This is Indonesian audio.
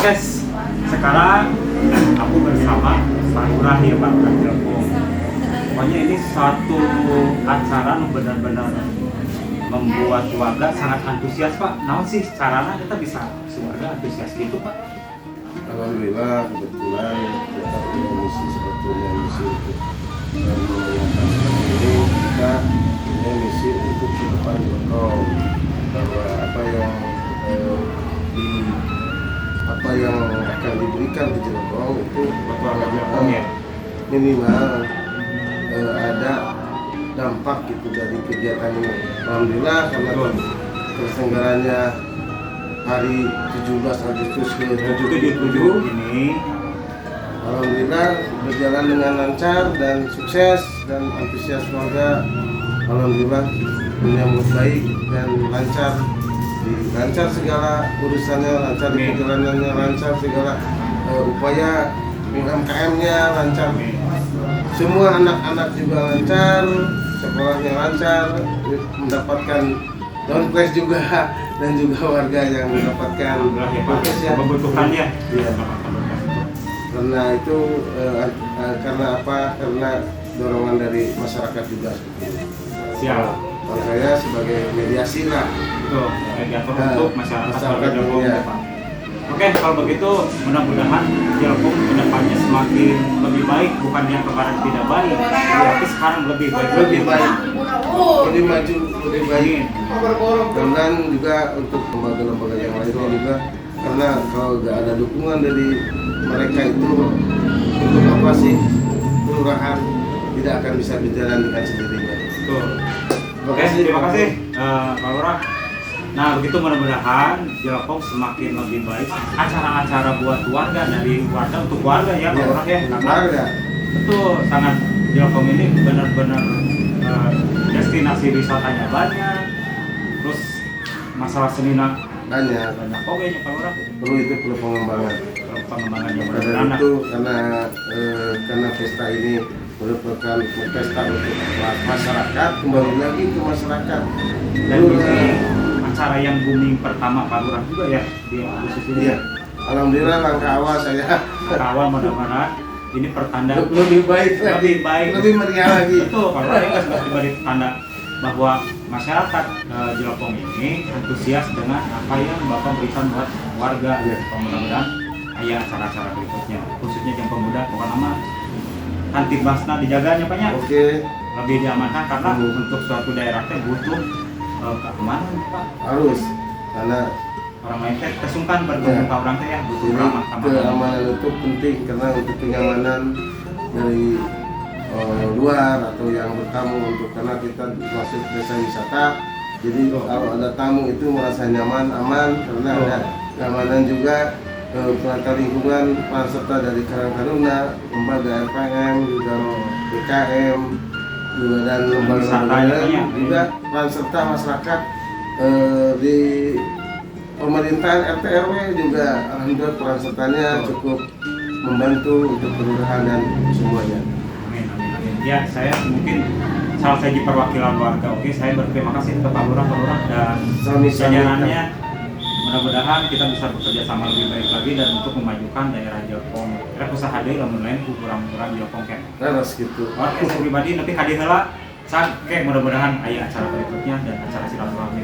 Oke, sekarang aku bersama Pak Lurah ya Pak Jelpong. Pokoknya ini satu acara yang benar-benar membuat warga sangat antusias Pak. Nah sih caranya kita bisa warga antusias gitu Pak? Alhamdulillah kebetulan kita punya misi sebetulnya misi untuk menyampaikan ini kita punya misi untuk ke depan berkong bahwa apa yang akan diberikan ke Jelpong itu Warga Jelpong ya? minimal ada dampak gitu dari kegiatan ini. Alhamdulillah karena terselenggaranya hari 17 Agustus ke 77 ini alhamdulillah berjalan dengan lancar dan sukses dan antusias warga alhamdulillah menyambut baik dan lancar segala urusannya, lancar di perjalanannya, lancar segala upaya UMKM-nya lancar, semua anak-anak juga lancar, sekolahnya lancar, mendapatkan downplace juga dan juga warga yang mendapatkan kebutuhannya. Ya. Karena itu karena apa? Karena dorongan dari masyarakat juga. Siap. Kalau saya sebagai mediasi lah. Betul, mediator untuk masyarakat Jelpong ya. Pak. Oke, kalau begitu mudah-mudahan Jelpong kedepannya semakin lebih baik, bukan yang kemarin tidak baik, tapi sekarang lebih baik. Lebih maju, lebih baik. Dan juga untuk lembaga-lembaga yang lainnya juga, karena kalau nggak ada dukungan dari mereka itu untuk apa sih kelurahan tidak akan bisa berjalan dengan sendirinya. Betul. Oke, terima kasih Pak Lurah. Nah begitu mudah-mudahan Jelpong semakin lebih baik. Acara-acara buat warga, dari warga untuk warga ya Pak Lurah ya. Warga. Betul, sangat Jelpong ini benar-benar destinasi wisatanya banyak. Terus masalah seninya banyak. Oke Pak Lurah. Perlu pengembangan. Pengembangan yang Karena benar-benar. itu karena pesta ini merupakan pesta untuk masyarakat, kembali lagi ke masyarakat. Dan ini acara yang booming pertama Pak Lurah juga ya di Agustus ini. Iya. Alhamdulillah langkah awal saya. Langkah awal mudah-mudahan ini pertanda lebih baik lagi, lebih meriah lagi. Betul, Pak Lurah ini sudah diberi tanda bahwa masyarakat Jelpong ini antusias dengan apa yang Bapak berikan buat warga. Ya. Mudah-mudahan ada acara-acara berikutnya, khususnya yang pemuda, pokoknya nama Kantibasna dijaganya Pak ya. Oke. Lebih diamankan karena untuk suatu daerah teh butuh keamanan Pak. Harus, karena Orang lain teh kesungkan berkunjung ke orang teh ya butuh ini ramah keamanan itu penting karena untuk kenyamanan dari luar atau yang bertamu untuk karena kita masuk desa wisata. Jadi kalau ada tamu itu merasa nyaman, aman karena ada keamanan juga. Penata lingkungan, peran serta dari Karang Taruna, lembaga RPM, juga BKM, juga dan lembaga lain juga peran serta masyarakat di pemerintahan RT RW juga alhamdulillah peran sertanya cukup membantu untuk kelurahan dan semuanya. Amin, amin, amin. Ya, saya mungkin salah satu perwakilan warga. Oke, saya berterima kasih ke Pak Lurah dan jajarannya. Mudah-mudahan kita bisa bekerja sama lebih baik lagi dan untuk memajukan daerah Jelpong. Kita usaha deh lamun lain kurang-kurang Jelpong kan. Terus gitu. Oke, saya pribadi nanti hadir heula. Mudah-mudahan aya acara berikutnya dan acara silaturahmi